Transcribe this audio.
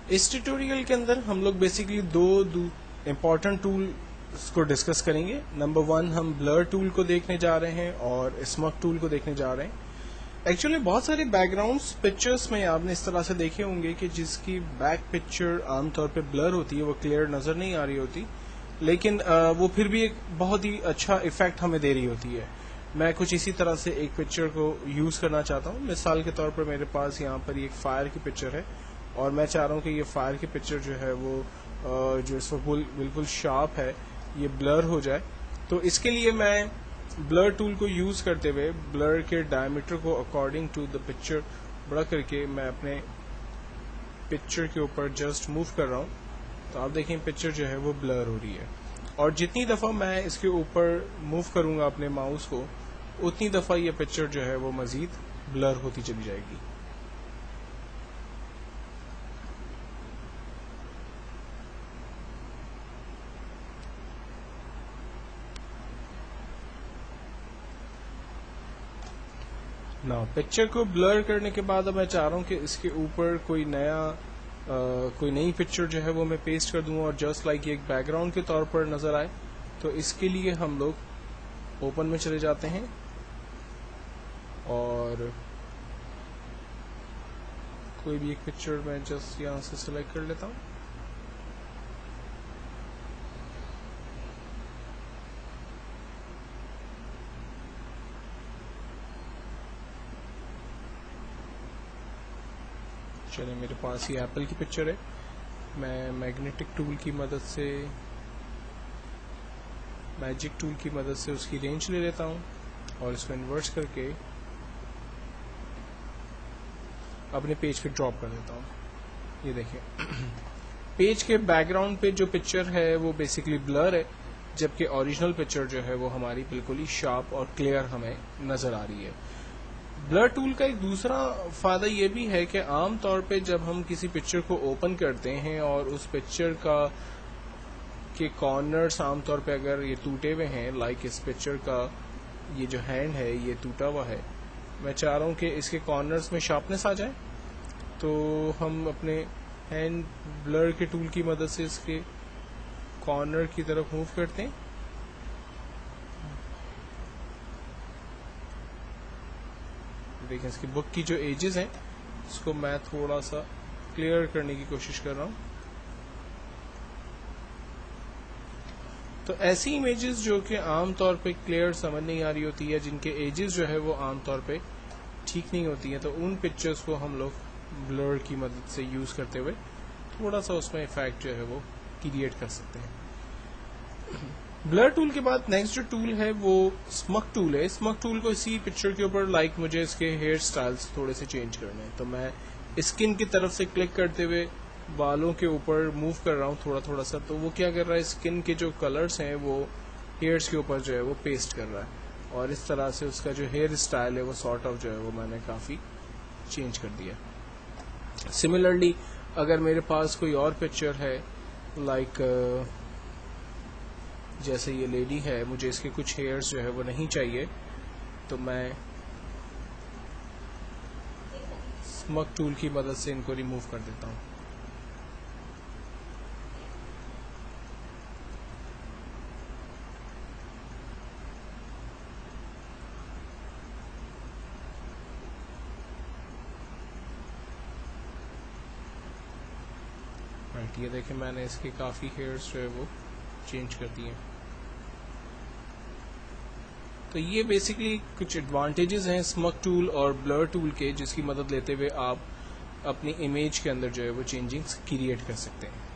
इस ट्यूटोरियल के अंदर हम लोग बेसिकली दो इम्पॉर्टेंट टूल को डिस्कस करेंगे। नंबर 1 हम ब्लर टूल को देखने जा रहे हैं और स्मग टूल को देखने जा रहे हैं। एक्चुअली बहुत सारे बैकग्राउंड्स पिक्चर्स में आपने इस तरह से देखे होंगे कि जिसकी बैक पिक्चर आमतौर पे ब्लर होती है, वो क्लियर नज़र नहीं आ रही होती, लेकिन वो फिर भी एक बहुत ही अच्छा इफेक्ट हमें दे रही होती है। मैं कुछ इसी तरह से एक पिक्चर को यूज़ करना चाहता हूँ। मिसाल के तौर पर मेरे पास यहाँ पर एक फायर की पिक्चर है और मैं चाह रहा हूँ कि ये फायर की पिक्चर जो है वो जो इस वक्त बिल्कुल शार्प है ये ब्लर हो जाए। तो इसके लिए मैं ब्लर टूल को यूज़ करते हुए ब्लर के डायमीटर को अकॉर्डिंग टू द पिक्चर बड़ा करके मैं अपने पिक्चर के ऊपर जस्ट मूव कर रहा हूँ। तो आप देखें पिक्चर जो है वो ब्लर हो रही है और जितनी दफ़ा मैं इसके ऊपर मूव करूँगा अपने माउस को उतनी दफ़ा ये पिक्चर जो है वो मज़ीद ब्लर होती चली जाएगी। ना पिक्चर को ब्लर करने के बाद अब मैं चाह रहा हूँ कि इसके ऊपर कोई नई पिक्चर जो है वो मैं पेस्ट कर दूँ और जस्ट लाइक एक बैकग्राउंड के तौर पर नज़र आए। तो इसके लिए हम लोग ओपन में चले जाते हैं और कोई भी एक पिक्चर मैं जस्ट यहाँ से सिलेक्ट कर लेता हूँ। चलिए मेरे पास ये एप्पल की पिक्चर है। मैं मैग्नेटिक टूल की मदद से मैजिक टूल की मदद से उसकी रेंज ले लेता हूँ और इसको इन्वर्स करके अपने पेज पे ड्रॉप कर देता हूँ। ये देखिए पेज के बैकग्राउंड पे जो पिक्चर है वो बेसिकली ब्लर है, जबकि ओरिजिनल पिक्चर जो है वो हमारी बिल्कुल ही शार्प और क्लियर हमें नज़र आ रही है। ब्लर टूल का एक दूसरा फ़ायदा ये भी है कि आम तौर पे जब हम किसी पिक्चर को ओपन करते हैं और उस पिक्चर के कॉर्नर्स आमतौर पे अगर ये टूटे हुए हैं, लाइक इस पिक्चर का ये जो हैंड है ये टूटा हुआ है, मैं चाह रहा हूँ कि इसके कॉर्नर्स में शार्पनेस आ जाए, तो हम अपने हैंड ब्लर के टूल की मदद से इसके कॉर्नर की तरफ मूव करते हैं। देखें इसकी बुक की जो एजेस हैं इसको मैं थोड़ा सा क्लियर करने की कोशिश कर रहा हूँ। तो ऐसी इमेजेस जो कि आम तौर पे क्लियर समझ नहीं आ रही होती है, जिनके एजेस जो है वो आम तौर पे ठीक नहीं होती हैं, तो उन पिक्चर्स को हम लोग ब्लर की मदद से यूज़ करते हुए थोड़ा सा उसमें इफेक्ट जो है वो क्रिएट कर सकते हैं। ब्लर टूल के बाद नेक्स्ट जो टूल है वो स्मग टूल है। स्मग टूल को इसी पिक्चर के ऊपर लाइक मुझे इसके हेयर स्टाइल्स थोड़े से चेंज करने हैं, तो मैं स्किन की तरफ से क्लिक करते हुए बालों के ऊपर मूव कर रहा हूँ थोड़ा थोड़ा सा। तो वो क्या कर रहा है, स्किन के जो कलर्स हैं वो हेयर्स के ऊपर जो है वो पेस्ट कर रहा है और इस तरह से उसका जो हेयर स्टाइल है वो सॉर्ट ऑफ जो है वो मैंने काफ़ी चेंज कर दिया। सिमिलरली अगर मेरे पास कोई और पिक्चर है लाइक जैसे ये लेडी है, मुझे इसके कुछ हेयर्स जो है वो नहीं चाहिए, तो मैं स्मग टूल की मदद से इनको रिमूव कर देता हूँ। राइट, ये देखें मैंने इसके काफ़ी हेयर्स जो है वो चेंज कर दिए। तो ये बेसिकली कुछ एडवांटेजेस हैं स्मग टूल और ब्लर टूल के, जिसकी मदद लेते हुए आप अपनी इमेज के अंदर जो है वो चेंजिंग्स क्रिएट कर सकते हैं।